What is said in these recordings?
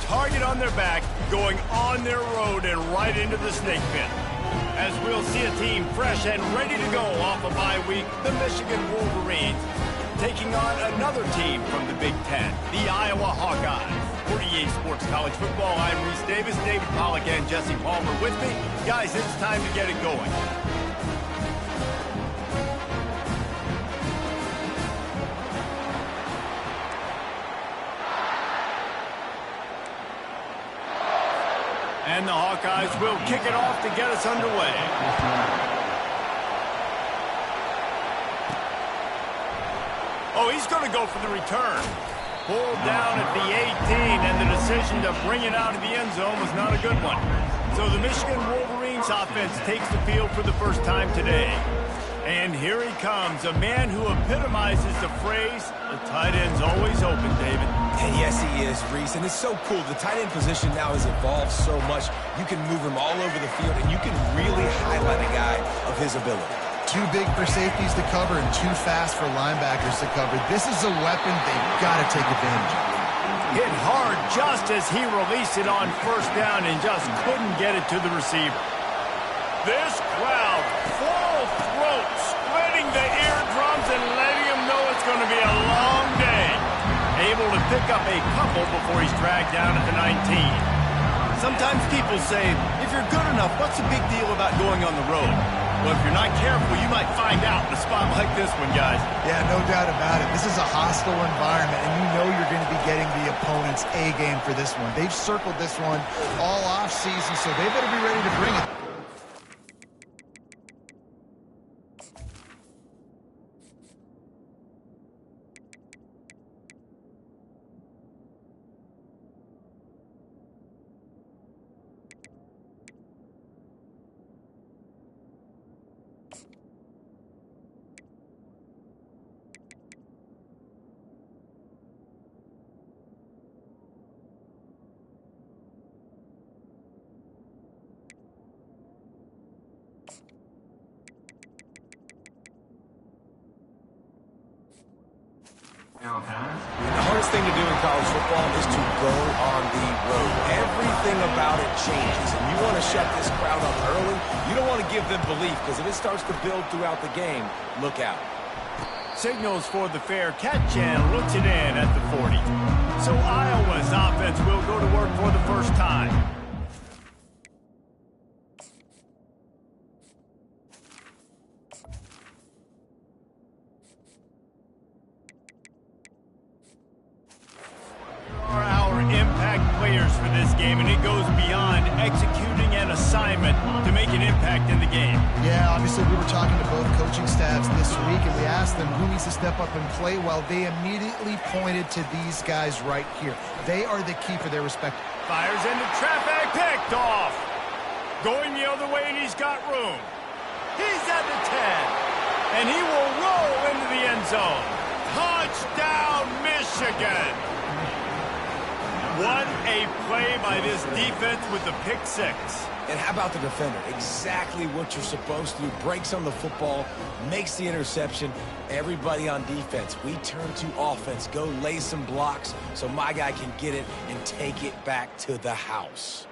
target on their back, going on their road and right into the snake pit. As we'll see a team fresh and ready to go off a bye week, the Michigan Wolverines, taking on another team from the Big Ten, the Iowa Hawkeyes. For EA Sports College Football, I'm Reese Davis, David Pollack, and Jesse Palmer with me. Guys, it's time to get it going. And the Hawkeyes will kick it off to get us underway. Oh, he's going to go for the return. Pulled down at the 18, and the decision to bring it out of the end zone was not a good one. So the Michigan Wolverines offense takes the field for the first time today. And here he comes, a man who epitomizes the phrase, the tight end's always open, David. And yes, he is, Reese, and it's so cool. The tight end position now has evolved so much. You can move him all over the field, and you can really highlight a guy of his ability. Too big for safeties to cover and too fast for linebackers to cover. This is a weapon they've got to take advantage of. Hit hard just as he released it on first down and just couldn't get it to the receiver. This crowd, full throat, splitting the eardrums and letting him know it's going to be a long day. Able to pick up a couple before he's dragged down at the 19. Sometimes people say, if you're good enough, what's the big deal about going on the road? Well, if you're not careful, you might find out in a spot like this one, guys. Yeah, no doubt about it. This is a hostile environment, and you know you're going to be getting the opponent's A game for this one. They've circled this one all off season, so they better be ready to bring it. The hardest thing to do in college football is to go on the road. Everything about it changes, and you want to shut this crowd up early. You don't want to give them belief, because if it starts to build throughout the game, look out. Signals for the fair catch and looks it in at the 40. So Iowa's offense will go to work for the first time. For this game, and it goes beyond executing an assignment to make an impact in the game. Yeah, obviously we were talking to both coaching staffs this week, and we asked them who needs to step up and play well. They immediately pointed to these guys right here. They are the key for their respect. Fires into traffic, picked off. Going the other way, and he's got room. He's at the 10, and he will roll into the end zone. Touchdown, Michigan! What a play by this defense with the pick six. And how about the defender? Exactly what you're supposed to do. Breaks on the football, makes the interception. Everybody on defense, we turn to offense. Go lay some blocks so my guy can get it and take it back to the house.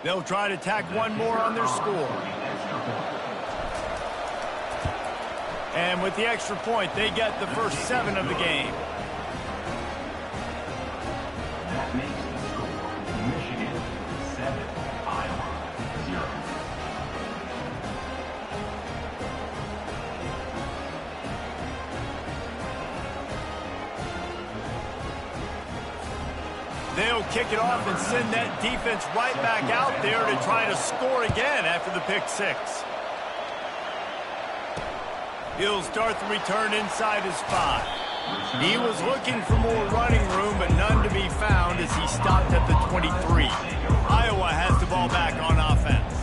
They'll try to tack one more on their score. And with the extra point, they get the first 7 of the game. That makes the score Michigan 7, Iowa 0. They'll kick it off and send that defense right back out there to try to score again after the pick six. He'll start the return inside his 5. He was looking for more running room, but none to be found as he stopped at the 23. Iowa has the ball back on offense.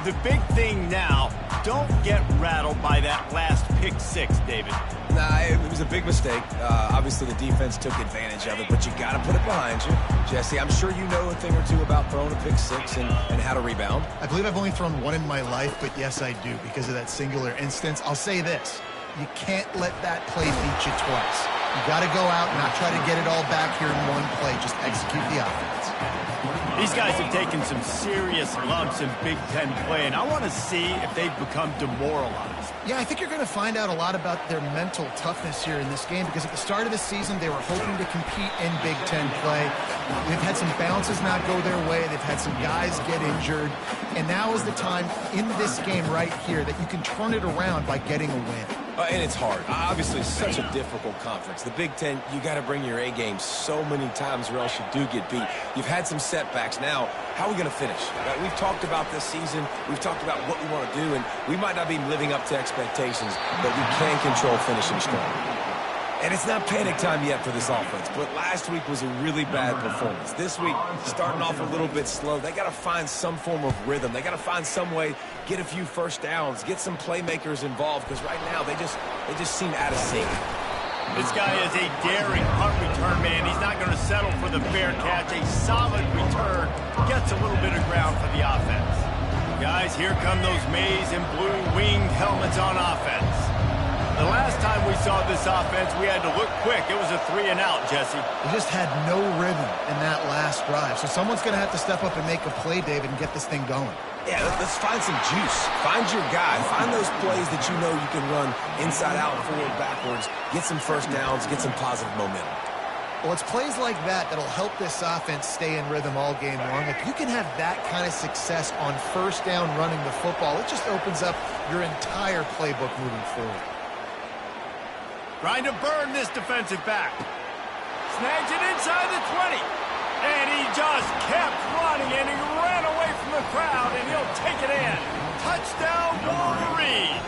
The big thing now, don't get rattled by that last pick six, David. Nah, it was a big mistake. Obviously, the defense took advantage of it, but you got to put it behind you. Jesse, I'm sure you know a thing or two about throwing a pick six and how to rebound. I believe I've only thrown one in my life, but yes, I do because of that singular instance. I'll say this. You can't let that play beat you twice. You got to go out and not try to get it all back here in one play. Just execute the offense. These guys have taken some serious lumps in Big Ten play, and I want to see if they've become demoralized. Yeah, I think you're going to find out a lot about their mental toughness here in this game because at the start of the season, they were hoping to compete in Big Ten play. They've had some bounces not go their way. They've had some guys get injured. And now is the time in this game right here that you can turn it around by getting a win. And it's hard. Obviously, such a difficult conference. The Big Ten, you got to bring your A game so many times or else you do get beat. You've had some setbacks. Now, how are we going to finish? We've talked about this season. We've talked about what we want to do, and we might not be living up to expectations, but we can control finishing strong. And it's not panic time yet for this offense, but last week was a really bad performance. This week, starting off a little bit slow. They got to find some form of rhythm. They got to find some way, get a few first downs, get some playmakers involved, because right now they just seem out of sync. This guy is a daring punt return man. He's not going to settle for the fair catch. A solid return gets a little bit of ground for the offense. Guys, here come those maize and blue winged helmets on offense. The last time we saw this offense, we had to look quick. It was a 3-and-out, Jesse. They just had no rhythm in that last drive. So someone's going to have to step up and make a play, David, and get this thing going. Yeah, let's find some juice. Find your guy. Find those plays that you know you can run inside out, forward, backwards. Get some first downs. Get some positive momentum. Well, it's plays like that that'll help this offense stay in rhythm all game long. If you can have that kind of success on first down running the football, it just opens up your entire playbook moving forward. Trying to burn this defensive back. Snags it inside the 20. And he just kept running, and he ran away from the crowd, and he'll take it in. Touchdown, Wolverines.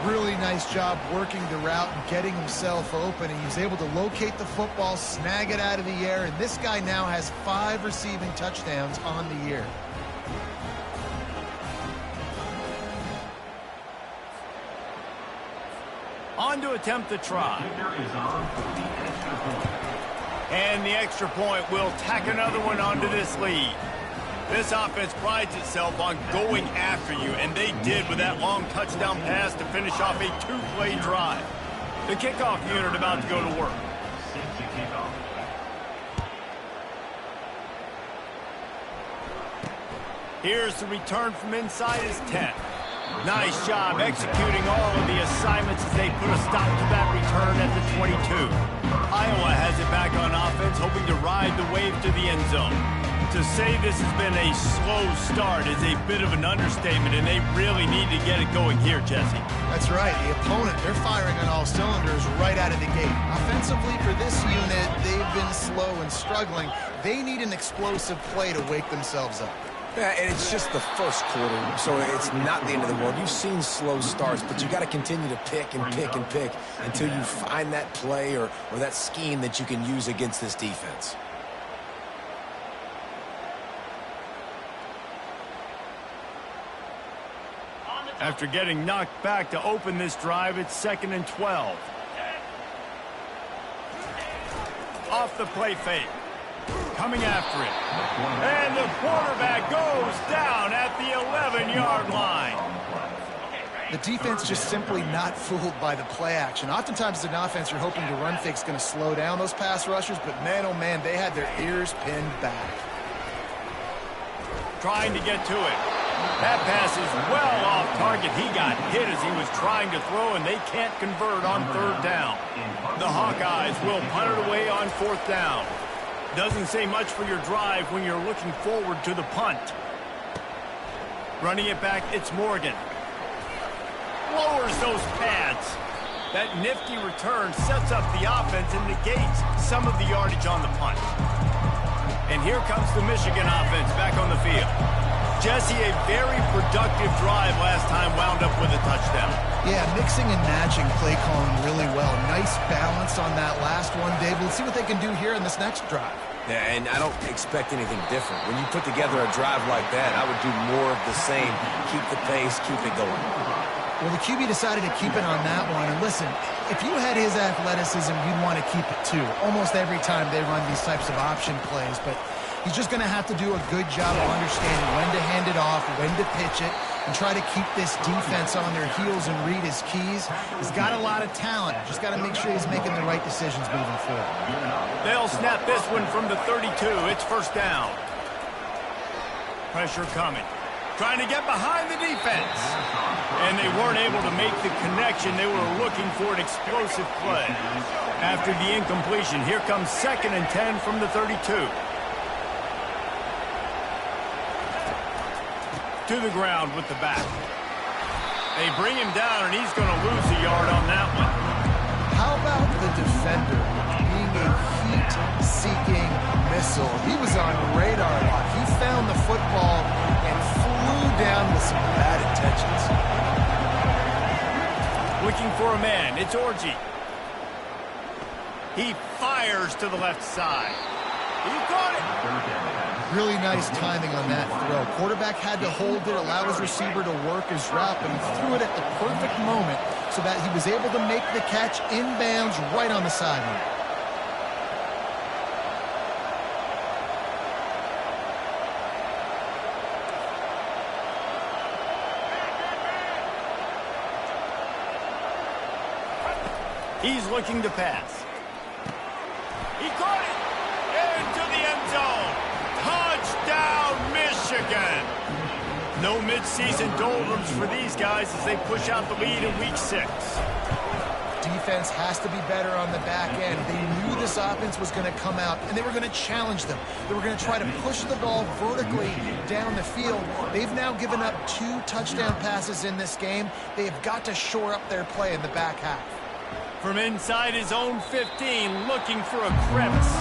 Really nice job working the route and getting himself open. And he was able to locate the football, snag it out of the air, and this guy now has 5 receiving touchdowns on the year. On to attempt the try. And the extra point will tack another one onto this lead. This offense prides itself on going after you, and they did with that long touchdown pass to finish off a 2-play drive. The kickoff unit about to go to work. Here's the return from inside his 10. Nice job executing all of the assignments as they put a stop to that return at the 22. Iowa has it back on offense, hoping to ride the wave to the end zone. To say this has been a slow start is a bit of an understatement, and they really need to get it going here, Jesse. That's right. The opponent, they're firing on all cylinders right out of the gate. Offensively, for this unit, they've been slow and struggling. They need an explosive play to wake themselves up. Yeah, and it's just the first quarter, so it's not the end of the world. You've seen slow starts, but you got to continue to pick and pick and pick until you find that play or that scheme that you can use against this defense. After getting knocked back to open this drive, it's 2nd and 12. Off the play fake. Coming after it. And the quarterback goes down at the 11-yard line. The defense just simply not fooled by the play action. Oftentimes as an offense, you're hoping the run fake's going to slow down those pass rushers, but man, oh man, they had their ears pinned back. Trying to get to it. That pass is well off target. He got hit as he was trying to throw, and they can't convert on 3rd down. The Hawkeyes will punt it away on 4th down. Doesn't say much for your drive when you're looking forward to the punt. Running it back, it's Morgan. Lowers those pads. That nifty return sets up the offense and negates some of the yardage on the punt. And here comes the Michigan offense back on the field. Jesse, a very productive drive last time, wound up with a touchdown. Yeah, mixing and matching play calling really well. Nice balance on that last one, Dave. Let's see what they can do here in this next drive. Yeah, and I don't expect anything different. When you put together a drive like that, I would do more of the same. Keep the pace, keep it going. Well, the QB decided to keep it on that one. And listen, if you had his athleticism, you'd want to keep it too. Almost every time they run these types of option plays. But he's just going to have to do a good job of understanding when to hand it off, when to pitch it, and try to keep this defense on their heels and read his keys. He's got a lot of talent. Just got to make sure he's making the right decisions moving forward. They'll snap this one from the 32. It's first down. Pressure coming. Trying to get behind the defense. And they weren't able to make the connection. They were looking for an explosive play. After the incompletion, here comes 2nd and 10 from the 32. To the ground with the back. They bring him down, and he's going to lose a yard on that one. How about the defender being a heat-seeking missile? He was on radar lock. He found the football and flew down with some bad intentions. Looking for a man. It's Orji. He fires to the left side. He got it. Really nice timing on that throw. Quarterback had to hold it, allow his receiver to work his route, but he threw it at the perfect moment so that he was able to make the catch inbounds right on the sideline. He's looking to pass. He caught it into the end zone. Touchdown, Michigan. No midseason doldrums for these guys as they push out the lead in week 6. Defense has to be better on the back end. They knew this offense was going to come out, and they were going to challenge them. They were going to try to push the ball vertically down the field. They've now given up 2 touchdown passes in this game. They have got to shore up their play in the back half. From inside his own 15, looking for a crevice.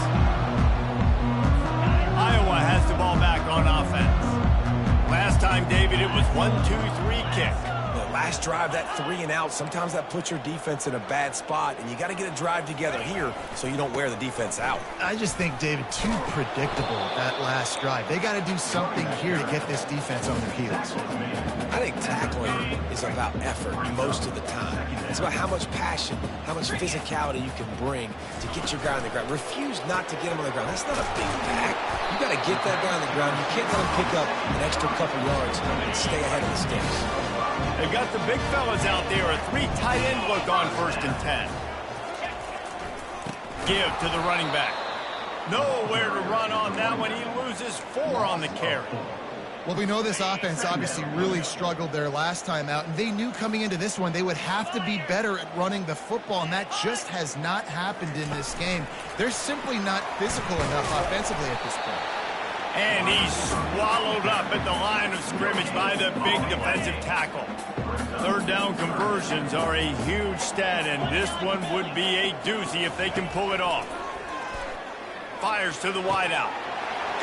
Iowa has the ball back on offense. Last time, David, it was 1-2-3 kick. Last drive, that 3 and out, sometimes that puts your defense in a bad spot, and you got to get a drive together here so you don't wear the defense out. I just think, David, too predictable that last drive. They got to do something here to get this defense on their heels. I think tackling is about effort most of the time. It's about how much passion, how much physicality you can bring to get your guy on the ground. Refuse not to get him on the ground. That's not a big pack. You got to get that guy on the ground. You can't let him pick up an extra couple yards and stay ahead of the sticks. They've got the big fellas out there. A 3 tight end look on 1st and 10. Give to the running back. Nowhere to run on that one. He loses 4 on the carry. Well, we know this offense obviously really struggled there last time out, and they knew coming into this one they would have to be better at running the football, and that just has not happened in this game. They're simply not physical enough offensively at this point. And he's swallowed up at the line of scrimmage by the big defensive tackle. 3rd down conversions are a huge stat, and this one would be a doozy if they can pull it off. Fires to the wideout.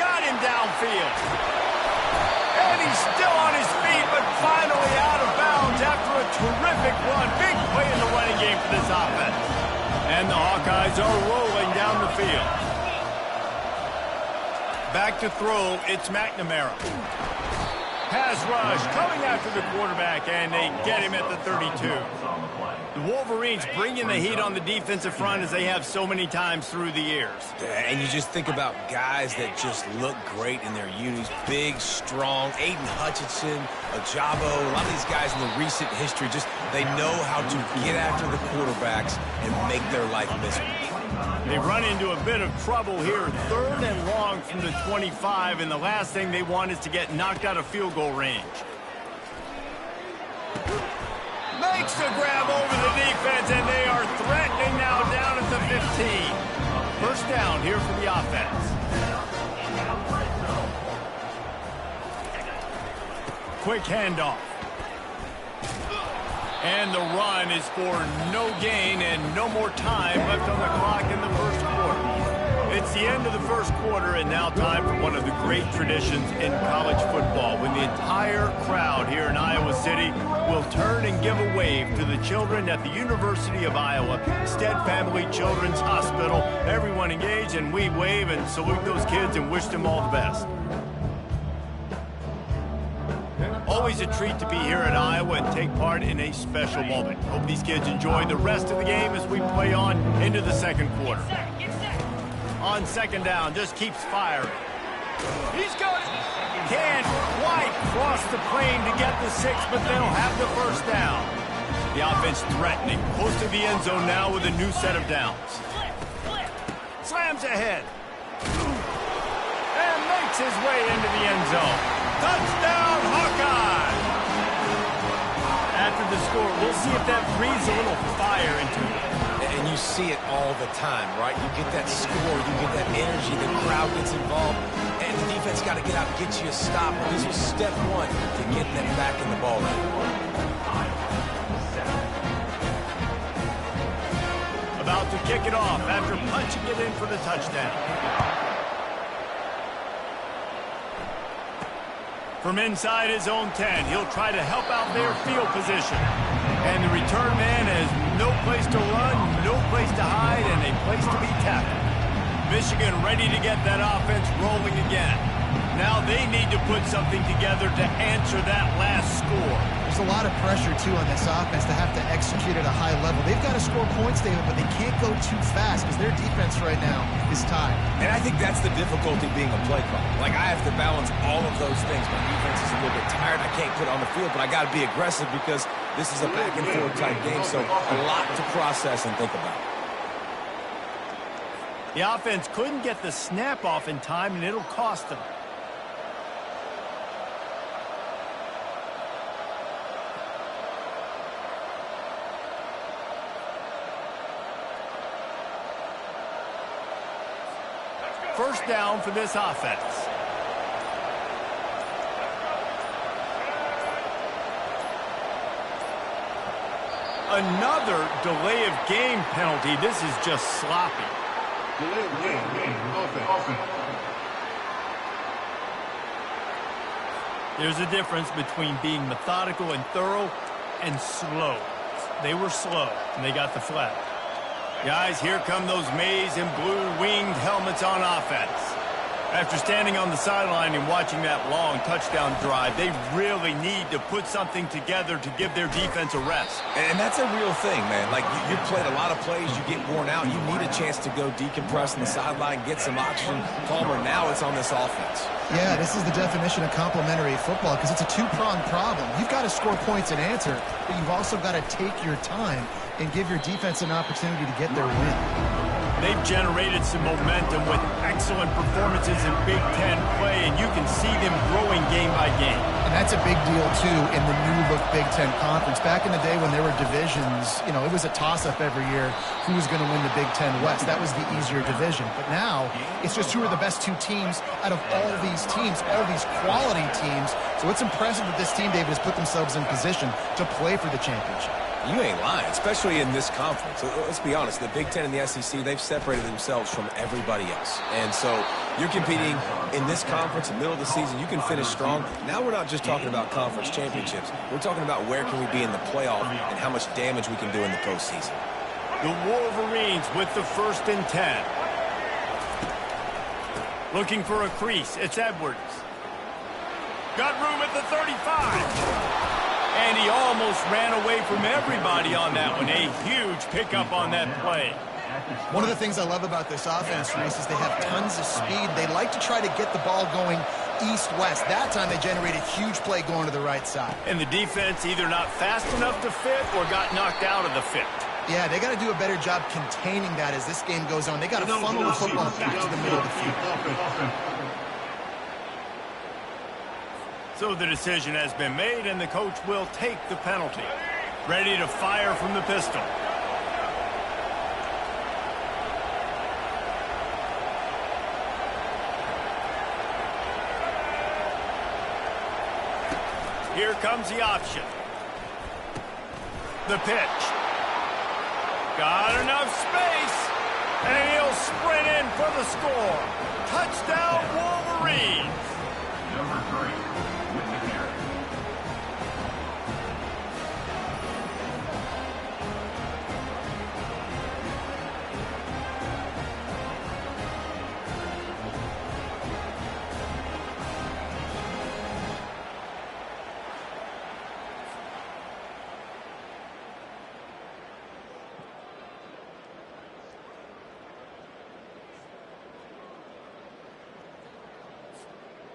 Got him downfield. And he's still on his feet, but finally out of bounds after a terrific run. Big play in the running game for this offense. And the Hawkeyes are rolling down the field. Back to throw, it's McNamara. Pass rush coming after the quarterback, and they get him at the 32. The Wolverines bringing the heat on the defensive front as they have so many times through the years. And you just think about guys that just look great in their unis. Big, strong, Aiden Hutchinson, Ajabo, a lot of these guys in the recent history, just they know how to get after the quarterbacks and make their life miserable. They run into a bit of trouble here. 3rd and long from the 25, and the last thing they want is to get knocked out of field goal range. Makes the grab over the defense, and they are threatening now down at the 15. 1st down here for the offense. Quick handoff. And the run is for no gain and no more time left on the clock in the 1st quarter. It's the end of the 1st quarter, and now time for one of the great traditions in college football, when the entire crowd here in Iowa City will turn and give a wave to the children at the University of Iowa, Stead Family Children's Hospital. Everyone engage, and we wave and salute those kids and wish them all the best. Always a treat to be here at Iowa and take part in a special moment. Hope these kids enjoy the rest of the game as we play on into the 2nd quarter. On 2nd down, just keeps firing. He's got it. Can't quite cross the plane to get the 6, but they'll have the first down. The offense threatening, close to the end zone now with a new set of downs. Slams ahead. And makes his way into the end zone. Touchdown, Hawkeye! After the score, we'll see if that breathes a little fire into it. And you see it all the time, right? You get that score, you get that energy, the crowd gets involved, and the defense got to get out and get you a stop. Well, this was step one to getting them back in the ball game. About to kick it off after punching it in for the touchdown. From inside his own 10, he'll try to help out their field position. And the return man has no place to run, no place to hide, and a place to be tackled. Michigan ready to get that offense rolling again. Now they need to put something together to answer that last score. There's a lot of pressure, too, on this offense to have to execute at a high level. They've got to score points, David, but they can't go too fast because their defense right now is tied. And I think that's the difficulty being a play caller. Like, I have to balance all of those things. My defense is a little bit tired. I can't put it on the field, but I got to be aggressive because this is a back-and-forth type game, so a lot to process and think about. The offense couldn't get the snap off in time, and it'll cost them. First down for this offense. Another delay of game penalty. This is just sloppy. Delay of game, offense. There's a difference between being methodical and thorough and slow. They were slow, and they got the flag. Guys, here come those maize and blue winged helmets on offense. After standing on the sideline and watching that long touchdown drive, they really need to put something together to give their defense a rest. And that's a real thing, man. Like, you played a lot of plays, you get worn out, you need a chance to go decompress on the sideline, get some oxygen. Palmer, now it's on this offense. Yeah, this is the definition of complementary football because it's a two-pronged problem. You've got to score points and answer, but you've also got to take your time and give your defense an opportunity to get their win. They've generated some momentum with excellent performances in Big Ten play, and you can see them growing game by game. And that's a big deal, too, in the new-look Big Ten Conference. Back in the day when there were divisions, you know, it was a toss-up every year who was going to win the Big Ten West. That was the easier division. But now it's just who are the best two teams out of all these teams, all these quality teams. So it's impressive that this team, David, has put themselves in position to play for the championship. You ain't lying, especially in this conference. Let's be honest, the Big Ten and the SEC, they've separated themselves from everybody else. And so you're competing in this conference, in the middle of the season, you can finish strong. Now we're not just talking about conference championships. We're talking about where can we be in the playoff and how much damage we can do in the postseason. The Wolverines with the 1st and 10. Looking for a crease, it's Edwards. Got room at the 35. And he almost ran away from everybody on that one. A huge pickup on that play. One of the things I love about this offense, Reese, is they have tons of speed. They like to try to get the ball going east-west. That time they generated huge play going to the right side. And the defense either not fast enough to fit or got knocked out of the fit. Yeah, they got to do a better job containing that as this game goes on. They got to funnel the football back to the middle of the field. So the decision has been made, and the coach will take the penalty. Ready to fire from the pistol. Here comes the option. The pitch. Got enough space, and he'll sprint in for the score. Touchdown, Wolverines. Number 3.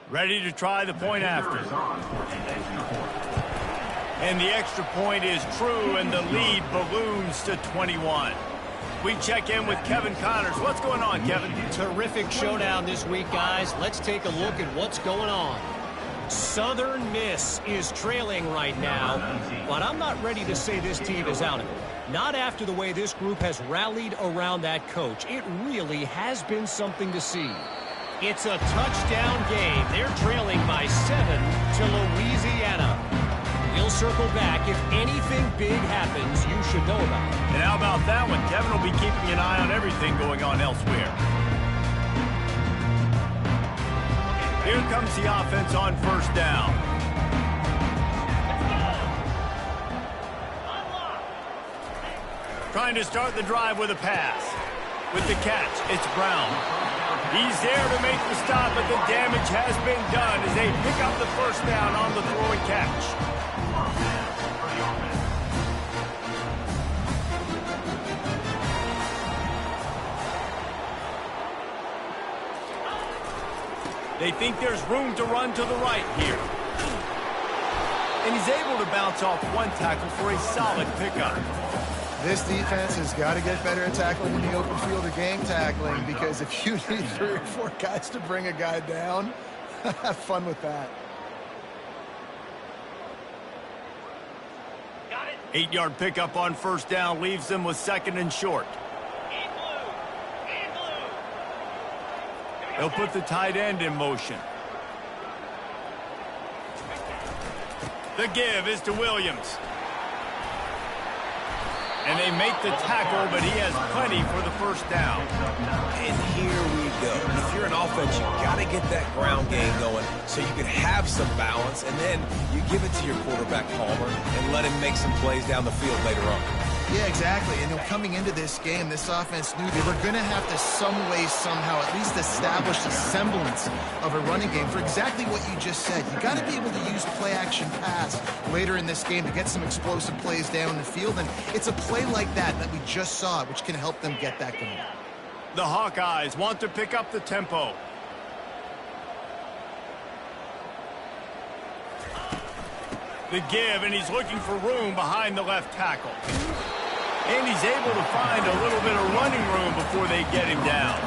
Ready to try the point after. And the extra point is true, and the lead balloons to 21. We check in with Kevin Connors. What's going on, Kevin? Terrific showdown this week, guys. Let's take a look at what's going on. Southern Miss is trailing right now, but I'm not ready to say this team is out of it. Not after the way this group has rallied around that coach. It really has been something to see. It's a touchdown game. They're trailing by 7 to Louisiana. We'll circle back. If anything big happens, you should know about it. And how about that one? Kevin will be keeping an eye on everything going on elsewhere. Here comes the offense on first down. Trying to start the drive with a pass. With the catch, it's Brown. He's there to make the stop, but the damage has been done as they pick up the first down on the throw and catch. They think there's room to run to the right here. And he's able to bounce off one tackle for a solid pickup. This defense has got to get better at tackling in the open field or gang tackling, because if you need 3 or 4 guys to bring a guy down, have fun with that. 8-yard pickup on first down leaves them with 2nd and short. They'll put the tight end in motion. The give is to Williams. And they make the tackle, but he has plenty for the first down. And here we go. If you're an offense, you got to get that ground game going so you can have some balance, and then you give it to your quarterback, Palmer, and let him make some plays down the field later on. Yeah, exactly. And coming into this game, this offense knew they were going to have to some way, somehow, at least establish a semblance of a running game for exactly what you just said. You got to be able to use play-action pass later in this game to get some explosive plays down the field. And it's a play like that we just saw, which can help them get that going. The Hawkeyes want to pick up the tempo. The give, and he's looking for room behind the left tackle. And he's able to find a little bit of running room before they get him down.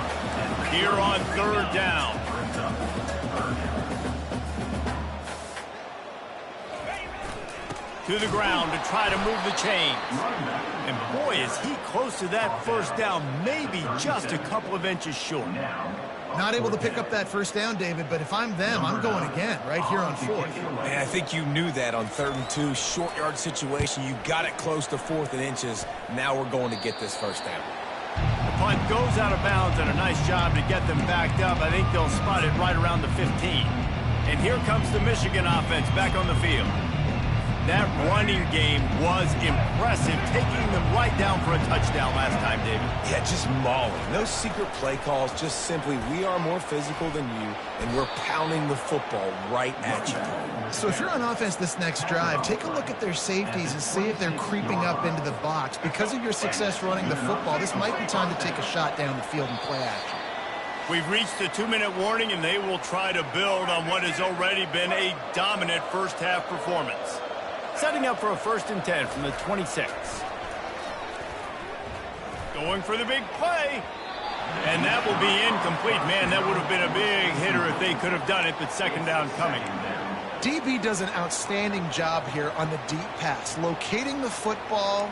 Here on 3rd down. To the ground to try to move the chains. And boy, is he close to that first down, maybe just a couple of inches short. Not able to pick up that first down, David, but if I'm them, I'm going again right here on 4th. Man, I think you knew that on 3rd and 2, short yard situation. You got it close to 4th and inches. Now we're going to get this first down. The punt goes out of bounds, and a nice job to get them backed up. I think they'll spot it right around the 15. And here comes the Michigan offense back on the field. That running game was impressive, taking them right down for a touchdown last time, David. Yeah, just mauling. No secret play calls, just simply we are more physical than you, and we're pounding the football right at you. So if you're on offense this next drive, take a look at their safeties and see if they're creeping up into the box. Because of your success running the football, this might be time to take a shot down the field and play action. We've reached the 2-minute warning, and they will try to build on what has already been a dominant first-half performance. Setting up for a 1st and 10 from the 26. Going for the big play. And that will be incomplete. Man, that would have been a big hitter if they could have done it, but 2nd down coming. DB does an outstanding job here on the deep pass. Locating the football,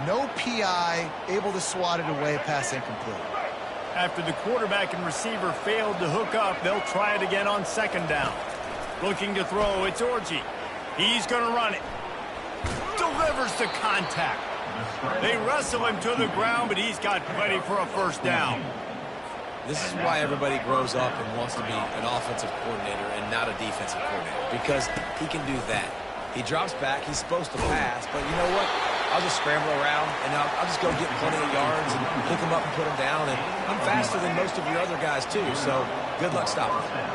no PI, able to swat it away, pass incomplete. After the quarterback and receiver failed to hook up, they'll try it again on 2nd down. Looking to throw, it's Orji. He's going to run it. Delivers the contact. They wrestle him to the ground, but he's got plenty for a first down. This is why everybody grows up and wants to be an offensive coordinator and not a defensive coordinator, because he can do that. He drops back. He's supposed to pass, but you know what? I'll just scramble around, and I'll just go get plenty of yards and pick him up and put him down. And I'm faster than most of your other guys, too, so good luck stopping him.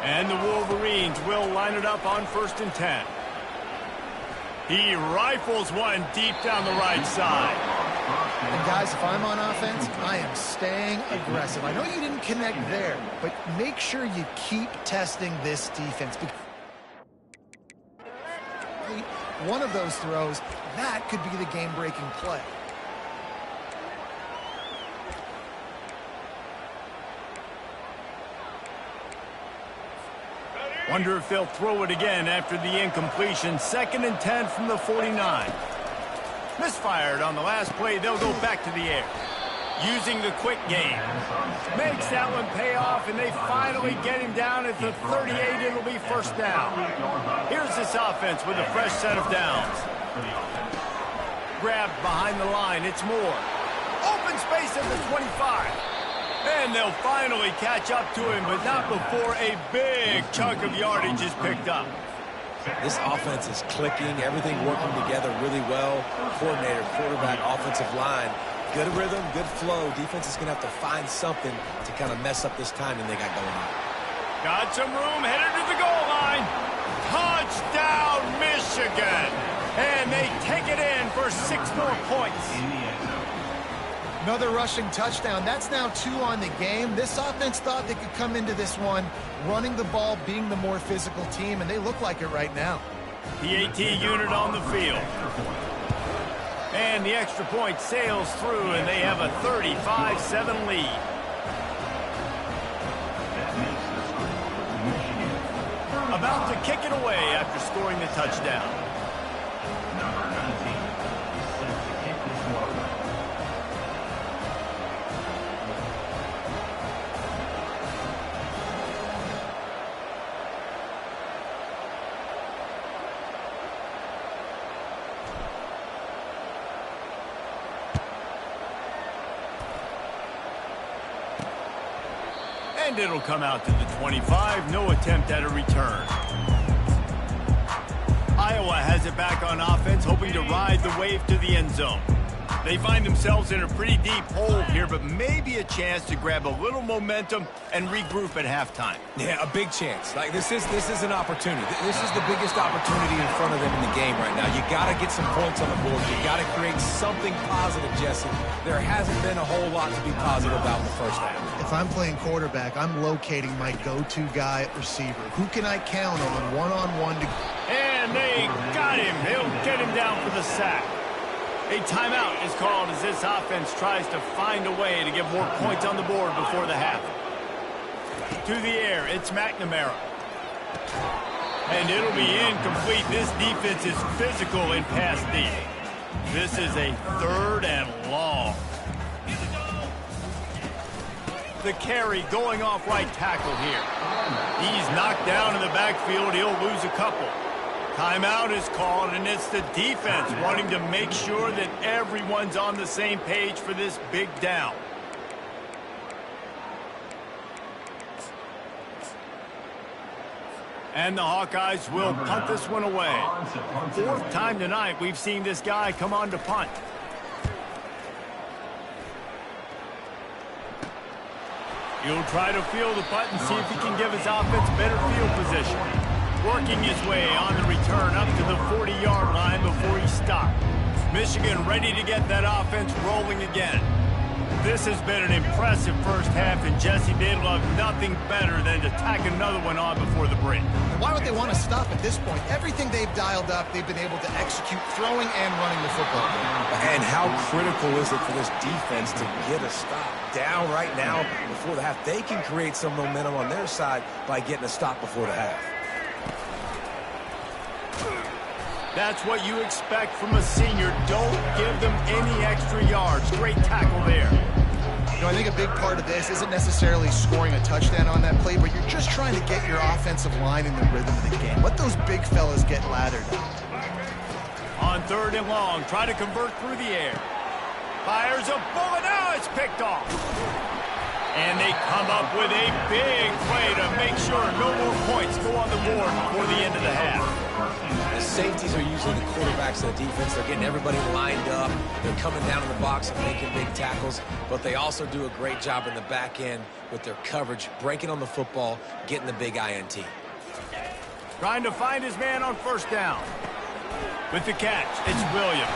And the Wolverines will line it up on 1st and 10. He rifles one deep down the right side. And guys, if I'm on offense, I am staying aggressive. I know you didn't connect there, but make sure you keep testing this defense. Because one of those throws, that could be the game-breaking play. Wonder if they'll throw it again after the incompletion. 2nd and 10 from the 49. Misfired on the last play. They'll go back to the air. Using the quick game. Makes that one pay off, and they finally get him down at the 38. It'll be first down. Here's this offense with a fresh set of downs. Grabbed behind the line. It's Moore. Open space at the 25. And they'll finally catch up to him, but not before a big chunk of yardage is picked up. This offense is clicking, everything working together really well. Coordinator, quarterback, offensive line. Good rhythm, good flow. Defense is going to have to find something to kind of mess up this timing they got going on. Got some room, headed to the goal line. Touchdown, Michigan. And they take it in for 6 more points. Another rushing touchdown. That's now 2 on the game. This offense thought they could come into this one running the ball, being the more physical team, and they look like it right now. The AT unit on the field. And the extra point sails through, and they have a 35-7 lead. About to kick it away after scoring the touchdown. Number 19, set to kick this one. And it'll come out to the 25. No attempt at a return. Iowa has it back on offense, hoping to ride the wave to the end zone. They find themselves in a pretty deep hole here, but maybe a chance to grab a little momentum and regroup at halftime. Yeah, a big chance. Like this is an opportunity. This is the biggest opportunity in front of them in the game right now. You got to get some points on the board. You got to create something positive, Jesse. There hasn't been a whole lot to be positive about in the first half. If I'm playing quarterback, I'm locating my go-to guy at receiver. Who can I count on one-on-one to... And they got him. They'll get him down for the sack. A timeout is called as this offense tries to find a way to get more points on the board before the half. To the air, it's McNamara. And it'll be incomplete. This defense is physical in pass D. This is a 3rd and long. The carry going off right tackle here. He's knocked down in the backfield. He'll lose a couple. Timeout is called, and it's the defense wanting to make sure that everyone's on the same page for this big down. And the Hawkeyes will punt this one away. 4th time tonight we've seen this guy come on to punt. He'll try to field the punt and see if he can give his offense better field position. Working his way on the return up to the 40-yard line before he stopped. Michigan ready to get that offense rolling again. This has been an impressive first half, and Jesse, they'd love nothing better than to tack another one on before the break. Why would they want to stop at this point? Everything they've dialed up, they've been able to execute throwing and running the football. And how critical is it for this defense to get a stop down right now before the half? They can create some momentum on their side by getting a stop before the half. That's what you expect from a senior. Don't give them any extra yards. Great tackle there. You know, I think a big part of this isn't necessarily scoring a touchdown on that play, but you're just trying to get your offensive line in the rhythm of the game. Let those big fellas get lathered. On 3rd and long, try to convert through the air. Fires a bullet. Now it's picked off. And they come up with a big play to make sure no more points go on the board before the end of the half. The safeties are usually the quarterbacks of the defense. They're getting everybody lined up. They're coming down in the box and making big tackles. But they also do a great job in the back end with their coverage, breaking on the football, getting the big INT. Trying to find his man on 1st down. With the catch, it's Williams.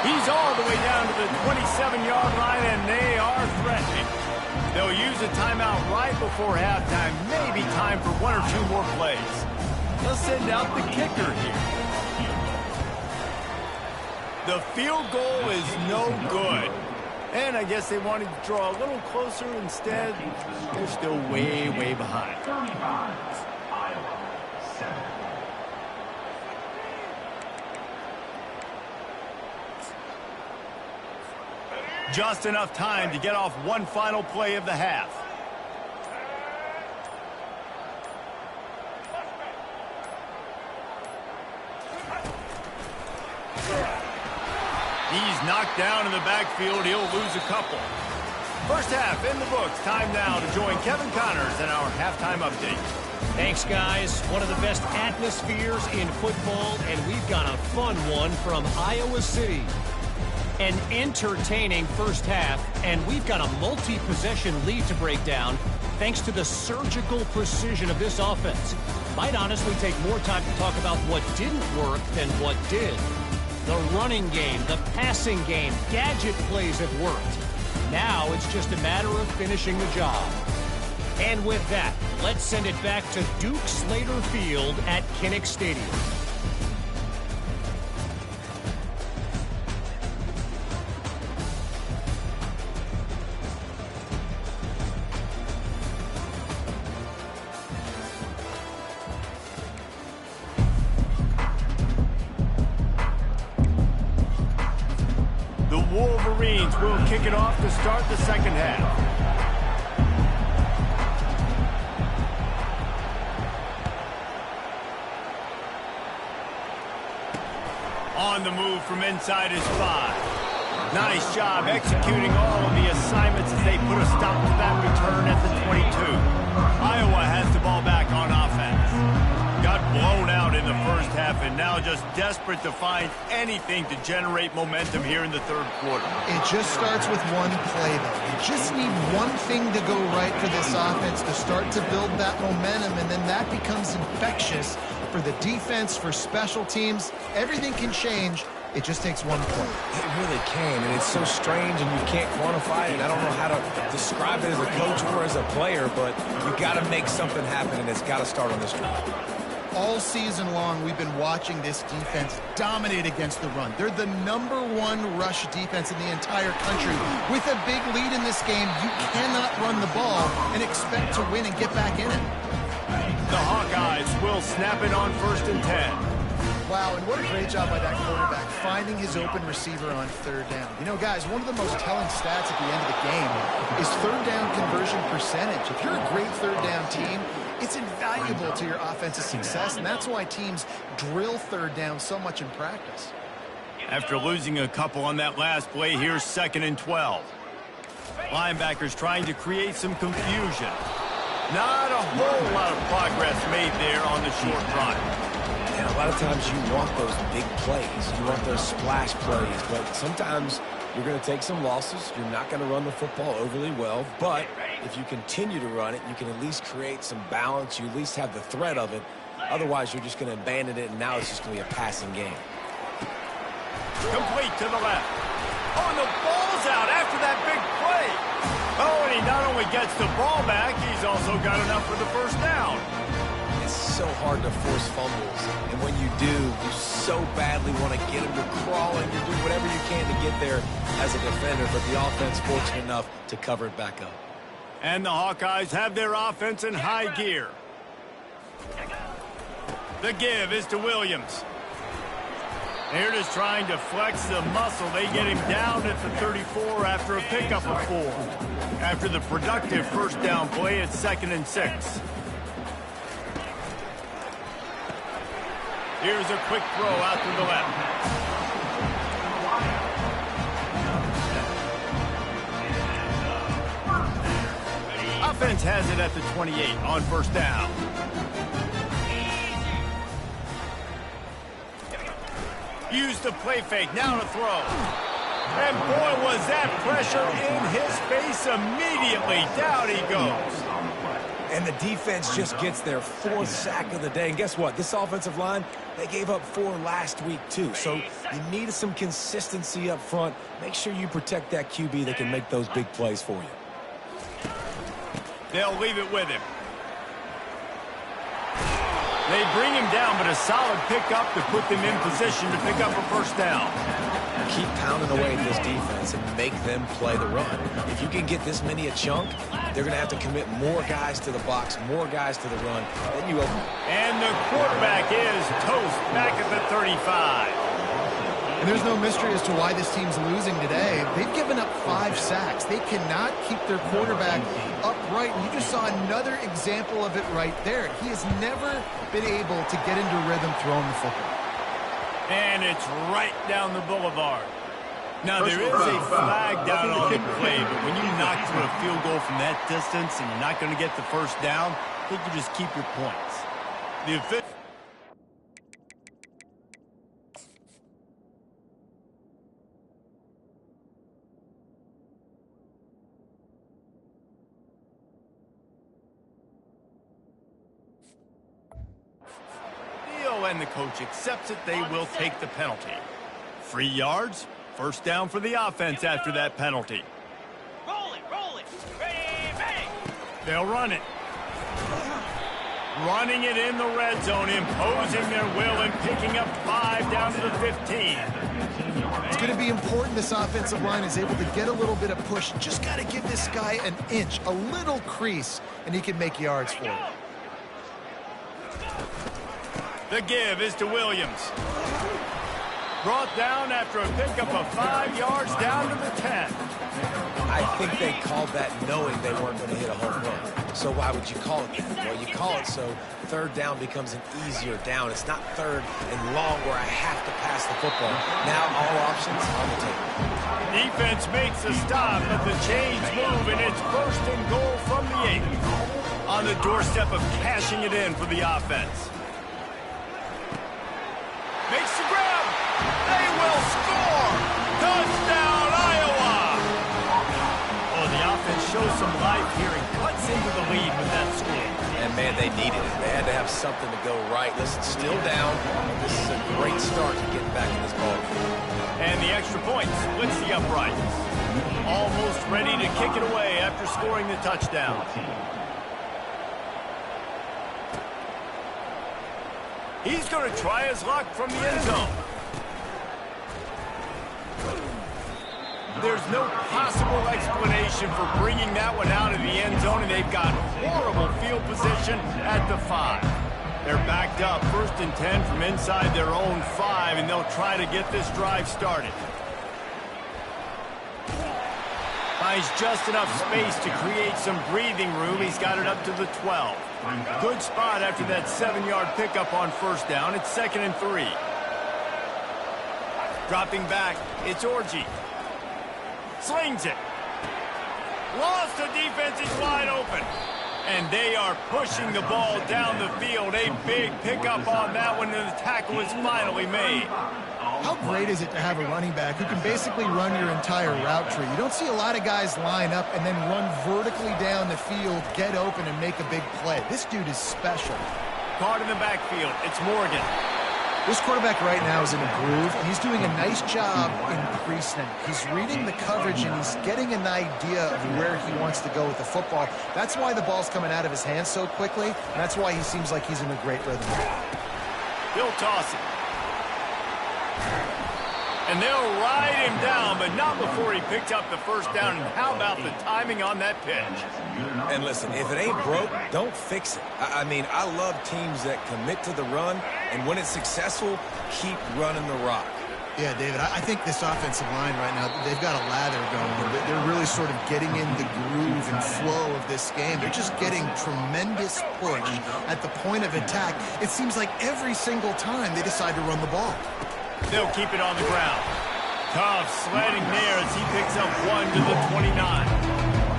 He's all the way down to the 27-yard line, and they are threatening. They'll use a timeout right before halftime. Maybe time for one or two more plays. They'll send out the kicker here. The field goal is no good. And I guess they wanted to draw a little closer. Instead, they're still way, way behind. 35, Iowa, 7. Just enough time to get off one final play of the half. He's knocked down in the backfield. He'll lose a couple. First half in the books. Time now to join Kevin Connors in our halftime update. Thanks, guys. One of the best atmospheres in football, and we've got a fun one from Iowa City. An entertaining first half, and we've got a multi-possession lead to break down thanks to the surgical precision of this offense. Might honestly take more time to talk about what didn't work than what did. The running game, the passing game, gadget plays have worked. Now it's just a matter of finishing the job. And with that, let's send it back to Duke Slater Field at Kinnick Stadium. The Wolverines will kick it off to start the second half. On the move from inside his 5. Nice job executing all of the assignments as they put a stop to that return at the 22. Iowa has the ball back on offense. Got blown out in the first half and now just desperate to find anything to generate momentum here in the third quarter. It just starts with one play, though. You just need one thing to go right for this offense to start to build that momentum, and then that becomes infectious for the defense, for special teams. Everything can change. It just takes one play. It really can, and it's so strange, and you can't quantify it. I don't know how to describe it as a coach or as a player, but you got to make something happen, and it's got to start on this drive. All season long, we've been watching this defense dominate against the run. They're the #1 rush defense in the entire country. With a big lead in this game, you cannot run the ball and expect to win and get back in it. The Hawkeyes will snap it on 1st and 10. Wow, and what a great job by that quarterback, finding his open receiver on 3rd down. You know, guys, one of the most telling stats at the end of the game is 3rd down conversion percentage. If you're a great 3rd down team, it's invaluable to your offensive success, and that's why teams drill 3rd down so much in practice. After losing a couple on that last play, here's 2nd and 12. Linebackers trying to create some confusion. Not a whole lot of progress made there on the short run. And a lot of times you want those big plays. You want those splash plays, but sometimes you're going to take some losses. You're not going to run the football overly well, but if you continue to run it, you can at least create some balance. You at least have the threat of it. Otherwise, you're just going to abandon it, and now it's just going to be a passing game. Complete to the left. Oh, and the ball's out after that big play. Oh, and he not only gets the ball back, he's also got enough for the first down. It's so hard to force fumbles, and when you do, you so badly want to get them. You're crawling, you're doing whatever you can to get there as a defender, but the offense fortunate enough to cover it back up. And the Hawkeyes have their offense in high gear. The give is to Williams. They're just trying to flex the muscle. They get him down at the 34 after a pickup of 4. After the productive first down play, it's 2nd and 6. Here's a quick throw out to the left. Offense has it at the 28 on 1st down. Use the play fake, now to throw. And boy, was that pressure in his face immediately. Down he goes. And the defense just gets their 4th sack of the day. And guess what? This offensive line, they gave up 4 last week too. So you need some consistency up front. Make sure you protect that QB that can make those big plays for you. They'll leave it with him. They bring him down, but a solid pickup to put them in position to pick up a first down. Keep pounding away at this defense and make them play the run. If you can get this many a chunk, they're going to have to commit more guys to the box, more guys to the run. Then you open. And the quarterback is toast back at the 35. And there's no mystery as to why this team's losing today. They've given up 5 sacks. They cannot keep their quarterback upright. And you just saw another example of it right there. He has never been able to get into rhythm throwing the football. And it's right down the boulevard. Now, there is a flag down on the play, but when you knock through a field goal from that distance and you're not going to get the first down, I think you just keep your points. The official. And the coach accepts it, they will take the penalty. 3 yards, first down for the offense after that penalty. Roll it, ready, bang! They'll run it. Running it in the red zone, imposing their will and picking up 5 down to the 15. It's going to be important this offensive line is able to get a little bit of push. Just got to give this guy an inch, a little crease, and he can make yards for it. The give is to Williams. Brought down after a pickup of 5 yards down to the 10. I think they called that knowing they weren't going to hit a home run. So why would you call it that? Well, you call it so 3rd down becomes an easier down. It's not 3rd and long where I have to pass the football. Now all options on the table. Defense makes a stop, but the chains move, and it's 1st and goal from the 8. On the doorstep of cashing it in for the offense. Makes the grab. They will score. Touchdown, Iowa. Oh, the offense shows some life here and cuts into the lead with that score. And, man, they needed it. They had to have something to go right. Listen, still down. This is a great start to getting back in this ball. And the extra point splits the uprights. Almost ready to kick it away after scoring the touchdown. He's going to try his luck from the end zone. There's no possible explanation for bringing that one out of the end zone, and they've got horrible field position at the 5. They're backed up 1st and 10 from inside their own 5, and they'll try to get this drive started. Finds just enough space to create some breathing room. He's got it up to the 12. Good spot after that 7-yard pickup on 1st down. It's 2nd and 3. Dropping back, it's Orji. Slings it. Lost the defense, is wide open. And they are pushing the ball down the field. A big pickup on that one, and the tackle is finally made. How great is it to have a running back who can basically run your entire route tree? You don't see a lot of guys line up and then run vertically down the field, get open, and make a big play. This dude is special. Caught in the backfield, it's Morgan. This quarterback right now is in a groove, and he's doing a nice job in pre-snap. He's reading the coverage, and he's getting an idea of where he wants to go with the football. That's why the ball's coming out of his hands so quickly, and that's why he seems like he's in a great rhythm. He'll toss it. And they'll ride him down, but not before he picked up the first down. And how about the timing on that pitch? And listen, if it ain't broke, don't fix it. I mean, I love teams that commit to the run, and when it's successful, keep running the rock. Yeah, David, I think this offensive line right now, they've got a lather going. They're really sort of getting in the groove and flow of this game. They're just getting tremendous push at the point of attack. It seems like every single time they decide to run the ball. They'll keep it on the ground. Tough sledding there as he picks up 1 to the 29.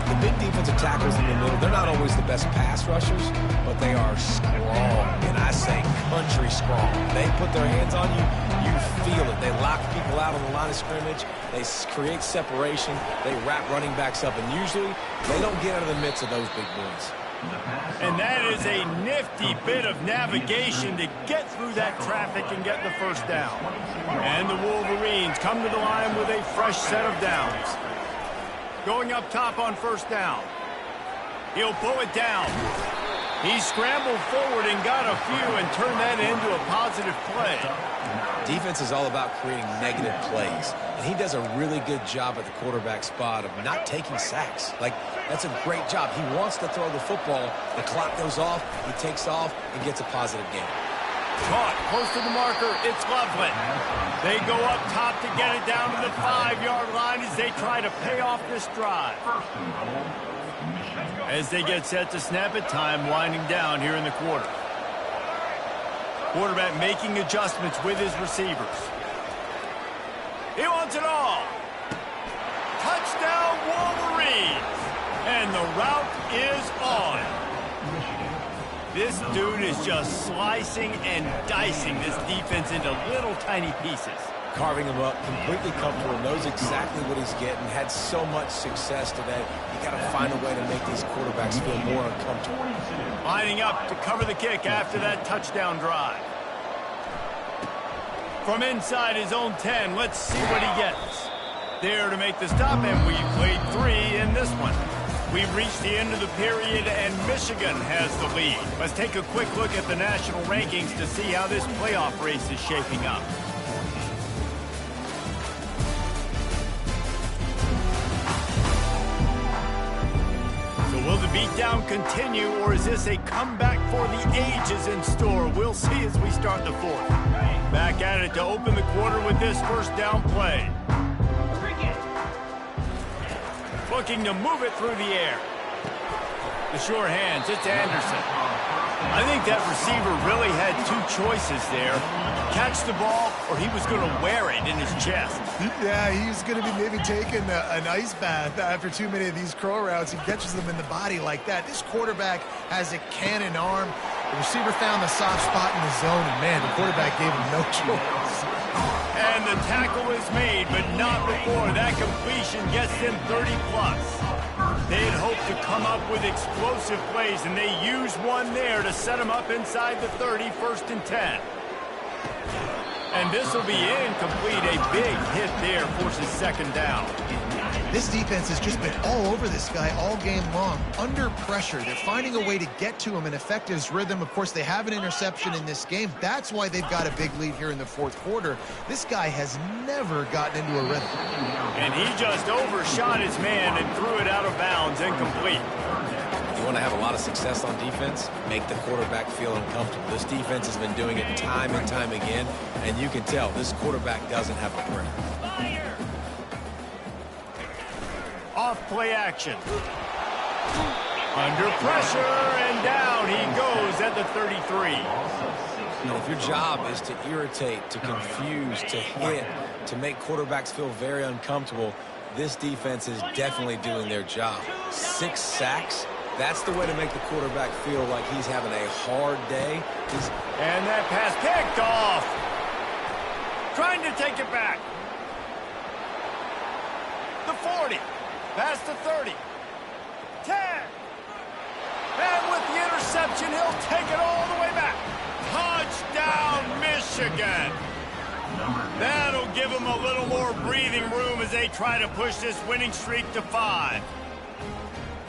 The big defensive tackles in the middle, they're not always the best pass rushers, but they are strong, and I say country strong. They put their hands on you, you feel it. They lock people out on the line of scrimmage. They create separation. They wrap running backs up, and usually they don't get out of the midst of those big boys. And that is a nifty bit of navigation to get through that traffic and get the first down. And the Wolverines come to the line with a fresh set of downs. Going up top on first down. He'll pull it down. He scrambled forward and got a few and turned that into a positive play. Defense is all about creating negative plays, and he does a really good job at the quarterback spot of not taking sacks. Like, that's a great job. He wants to throw the football. The clock goes off. He takes off and gets a positive gain. Caught close to the marker. It's Loveland. They go up top to get it down to the 5-yard line as they try to pay off this drive. As they get set to snap it, time winding down here in the quarter. Quarterback making adjustments with his receivers. He wants it all. Touchdown Wolverines. And the route is on. This dude is just slicing and dicing this defense into little tiny pieces. Carving him up, completely comfortable, knows exactly what he's getting, had so much success today. You got to find a way to make these quarterbacks feel more uncomfortable. Lining up to cover the kick after that touchdown drive. From inside his own 10, let's see what he gets. There to make the stop, and we played 3 in this one. We've reached the end of the period, and Michigan has the lead. Let's take a quick look at the national rankings to see how this playoff race is shaping up. Will the beatdown continue, or is this a comeback for the ages in store? We'll see as we start the fourth. Back at it to open the quarter with this first down play. Looking to move it through the air. The sure hands, it's Anderson. I think that receiver really had 2 choices there. Catch the ball, or he was going to wear it in his chest. Yeah, he's going to be maybe taking an ice bath after too many of these crow routes. He catches them in the body like that. This quarterback has a cannon arm. The receiver found the soft spot in the zone, and man, the quarterback gave him no choice. And the tackle is made, but not before that completion gets them 30-plus. They had hoped to come up with explosive plays, and they used one there to set them up inside the 30, 1st and 10. And this will be incomplete. A big hit there forces 2nd down. This defense has just been all over this guy all game long. Under pressure, they're finding a way to get to him and affect his rhythm. Of course, they have an interception in this game. That's why they've got a big lead here in the 4th quarter. This guy has never gotten into a rhythm. And he just overshot his man and threw it out of bounds, incomplete. You want to have a lot of success on defense, make the quarterback feel uncomfortable. This defense has been doing it time and time again, and you can tell this quarterback doesn't have a brain. Off play action. Under pressure, and down he goes at the 33. And if your job is to irritate, to confuse, to hit, to make quarterbacks feel very uncomfortable, this defense is definitely doing their job. 6 sacks. That's the way to make the quarterback feel like he's having a hard day. And that pass picked off. Trying to take it back. The 40. Past the 30. 10. And with the interception, he'll take it all the way back. Touchdown, Michigan. That'll give them a little more breathing room as they try to push this winning streak to 5.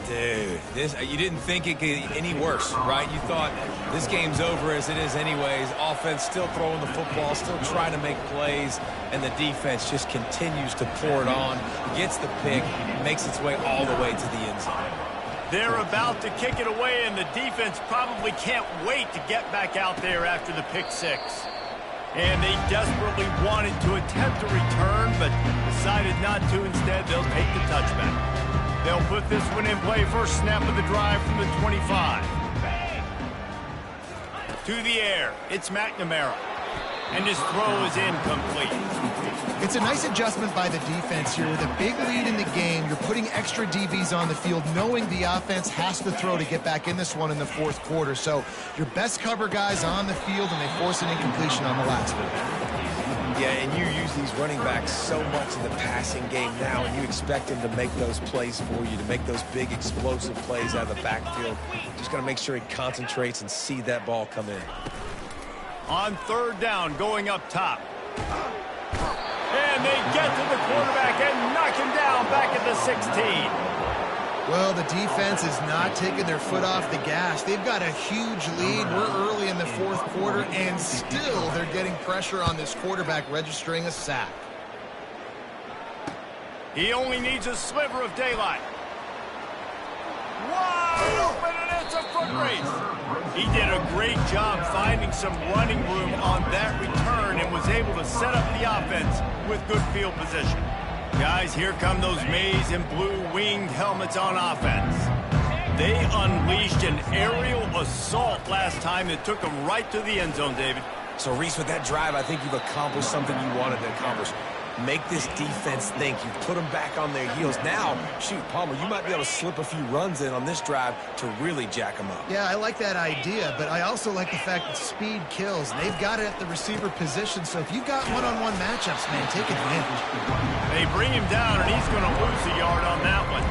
Dude, you didn't think it could get any worse, right? You thought this game's over as it is anyways. Offense still throwing the football, still trying to make plays, and the defense just continues to pour it on, gets the pick, makes its way all the way to the end zone. They're about to kick it away, and the defense probably can't wait to get back out there after the pick 6. And they desperately wanted to attempt a return, but decided not to. Instead, they'll take the touchback. They'll put this one in play. First snap of the drive from the 25. To the air, it's McNamara. And his throw is incomplete. It's a nice adjustment by the defense here. With a big lead in the game, you're putting extra DBs on the field, knowing the offense has to throw to get back in this one in the 4th quarter. So your best cover guys on the field, and they force an incompletion on the last one. Yeah, and you use these running backs so much in the passing game now, and you expect them to make those plays for you, to make those big explosive plays out of the backfield. Just got to make sure he concentrates and see that ball come in. On third down, going up top. And they get to the quarterback and knock him down back at the 16. Well, the defense is not taking their foot off the gas. They've got a huge lead. We're early in the fourth quarter, and still they're getting pressure on this quarterback, registering a sack. He only needs a sliver of daylight. Wide open, and it's a foot race. He did a great job finding some running room on that return and was able to set up the offense with good field position. Guys, here come those maize and blue winged helmets on offense. They unleashed an aerial assault last time that took them right to the end zone, David. So, Reese, with that drive, I think you've accomplished something you wanted to accomplish. Make this defense think. You've put them back on their heels. Now, shoot, Palmer, you might be able to slip a few runs in on this drive to really jack them up. Yeah, I like that idea, but I also like the fact that speed kills. They've got it at the receiver position, so if you've got one-on-one matchups, man, take advantage. They bring him down, and he's going to lose a yard on that one.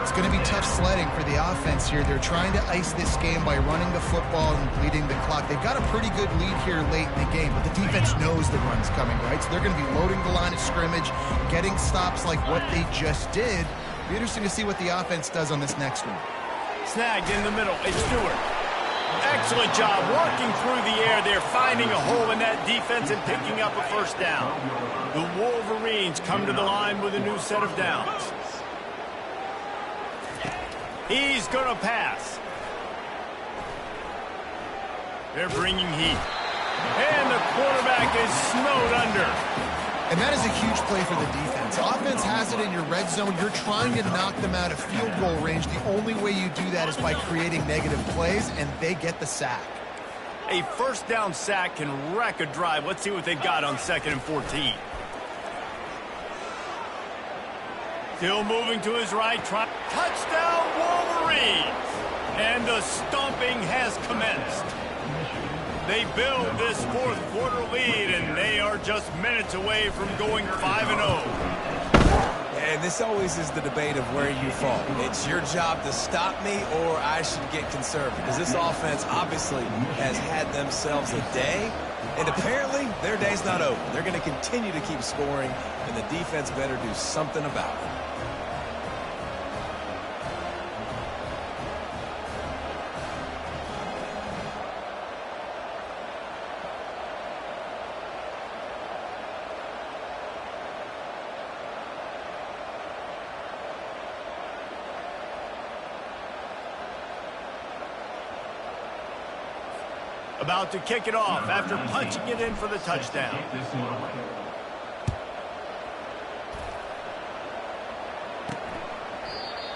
It's going to be tough sledding for the offense here. They're trying to ice this game by running the football and bleeding the clock. They've got a pretty good lead here late in the game, but the defense knows the run's coming, right? So they're going to be loading the line of scrimmage, getting stops like what they just did. Be interesting to see what the offense does on this next one. Snagged in the middle. It's Stewart. Excellent job working through the air there, finding a hole in that defense and picking up a first down. The Wolverines come to the line with a new set of downs. He's going to pass. They're bringing heat. And the quarterback is snowed under. And that is a huge play for the defense. Offense has it in your red zone. You're trying to knock them out of field goal range. The only way you do that is by creating negative plays, and they get the sack. A first down sack can wreck a drive. Let's see what they've got on 2nd and 14. Still moving to his right. Touchdown, Wolverines! And the stomping has commenced. They build this fourth quarter lead, and they are just minutes away from going 5-0. And this always is the debate of where you fall. It's your job to stop me, or I should get conservative. Because this offense obviously has had themselves a day, and apparently their day's not over. They're going to continue to keep scoring, and the defense better do something about it. About to kick it off after punching it in for the touchdown.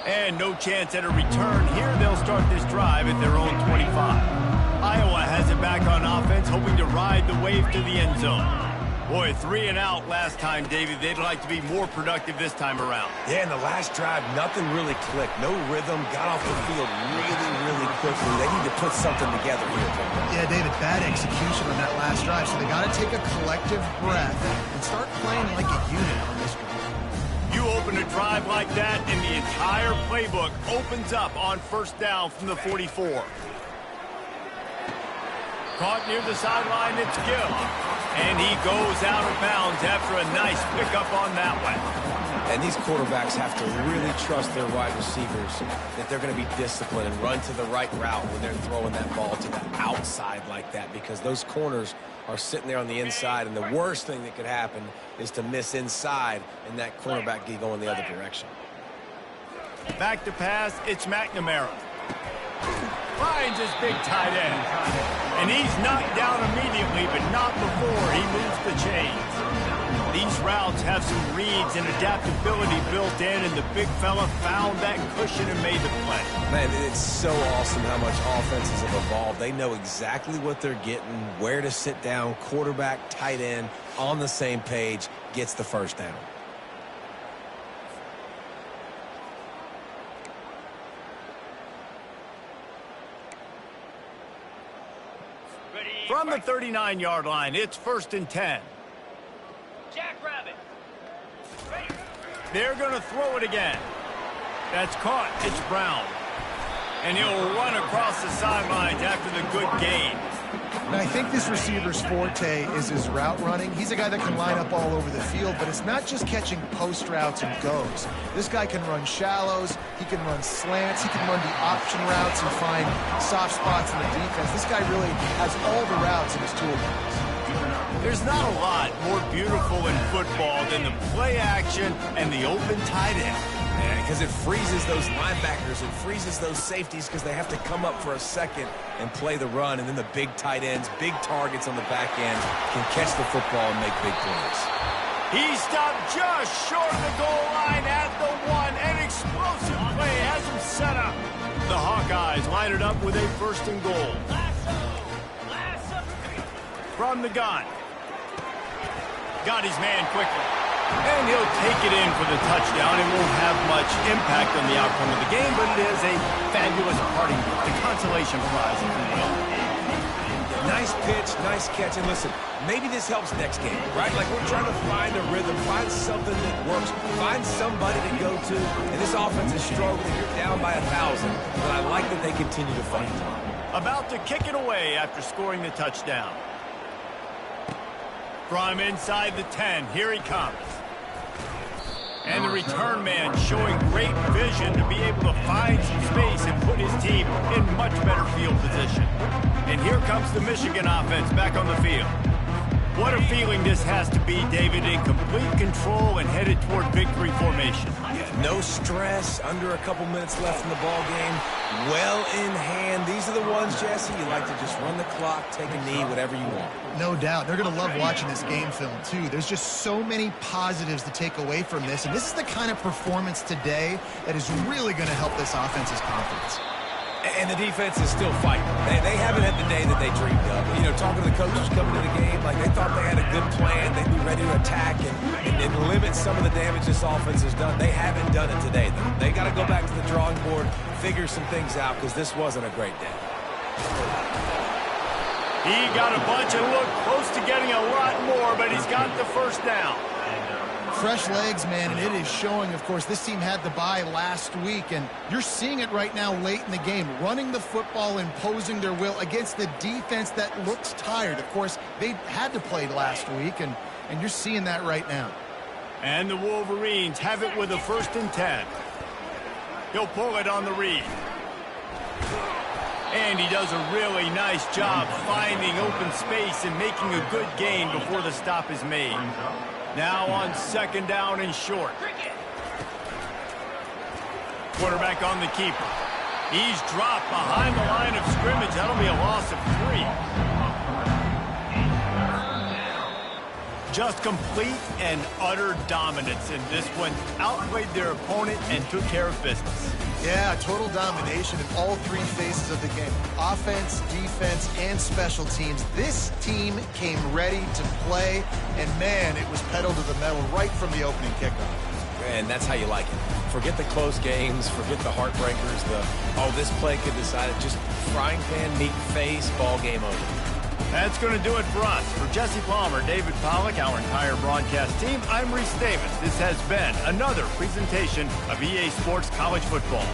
And no chance at a return here. They'll start this drive at their own 25. Iowa has it back on offense, hoping to ride the wave to the end zone. Boy, 3 and out last time, David. They'd like to be more productive this time around. Yeah, in the last drive, nothing really clicked. No rhythm. Got off the field really, really quickly. They need to put something together here. Yeah, David, bad execution on that last drive. So they got to take a collective breath and start playing like a unit on this one. You open a drive like that, and the entire playbook opens up on first down from the 44. Caught near the sideline, it's Gill. And he goes out of bounds after a nice pickup on that one. And these quarterbacks have to really trust their wide receivers that they're going to be disciplined and run to the right route when they're throwing that ball to the outside like that, because those corners are sitting there on the inside, and the worst thing that could happen is to miss inside and that cornerback get going the other direction. Back to pass, it's McNamara. Finds his big tight end. And he's knocked down immediately, but not before he moves the chains. These routes have some reads and adaptability built in, and the big fella found that cushion and made the play. Man, it's so awesome how much offenses have evolved. They know exactly what they're getting, where to sit down, quarterback, tight end, on the same page, gets the first down. From the 39-yard line, it's 1st and 10. They're going to throw it again. That's caught. It's Brown. And he'll run across the sidelines after the good gain. Now, I think this receiver's forte is his route running. He's a guy that can line up all over the field, but it's not just catching post routes and goes. This guy can run shallows, he can run slants, he can run the option routes and find soft spots in the defense. This guy really has all the routes in his toolbox. There's not a lot more beautiful in football than the play action and the open tight end. Because it freezes those linebackers, it freezes those safeties because they have to come up for a second and play the run, and then the big tight ends, big targets on the back end can catch the football and make big plays. He stopped just short of the goal line at the 1. An explosive play has him set up. The Hawkeyes line it up with a 1st and goal. From the gun. Got his man quickly. And he'll take it in for the touchdown. It won't have much impact on the outcome of the game, but it is a fabulous parting gift, the consolation prize, if you will. Nice pitch, nice catch. And listen, maybe this helps next game, right? Like we're trying to find a rhythm, find something that works, find somebody to go to. And this offense is struggling. You're down by 1,000, but I like that they continue to fight. About to kick it away after scoring the touchdown. From inside the 10, here he comes. And the return man showing great vision to be able to find some space and put his team in much better field position. And here comes the Michigan offense back on the field. What a feeling this has to be, David, in complete control and headed toward victory formation. No stress, under a couple minutes left in the ball game. Well in hand. These are the ones, Jesse, you like to just run the clock, take a knee, whatever you want. No doubt. They're going to love watching this game film, too. There's just so many positives to take away from this, and this is the kind of performance today that is really going to help this offense's confidence. And the defense is still fighting. They haven't had the day that they dreamed of. You know, talking to the coaches coming to the game, like they thought they had a good plan. They'd be ready to attack and limit some of the damage this offense has done. They haven't done it today, though. They got to go back to the drawing board, figure some things out, because this wasn't a great day. He got a bunch and looked close to getting a lot more, but he's got the 1st down. Fresh legs, man, and it is showing. Of course, this team had the bye last week, and you're seeing it right now late in the game, running the football, imposing their will against the defense that looks tired. Of course, they had to play last week, and you're seeing that right now. And the Wolverines have it with a 1st and 10. He'll pull it on the read. And he does a really nice job finding open space and making a good gain before the stop is made. Now on 2nd down and short. Quarterback on the keeper. He's dropped behind the line of scrimmage. That'll be a loss of 3. Just complete and utter dominance in this one. Outplayed their opponent and took care of business. Yeah, total domination in all 3 phases of the game. Offense, defense, and special teams. This team came ready to play, and man, it was pedal to the metal right from the opening kickoff. And that's how you like it. Forget the close games, forget the heartbreakers, this play could decide it. Just frying pan, meat face, ball game over. That's going to do it for us. For Jesse Palmer, David Pollack, our entire broadcast team, I'm Reese Davis. This has been another presentation of EA Sports College Football.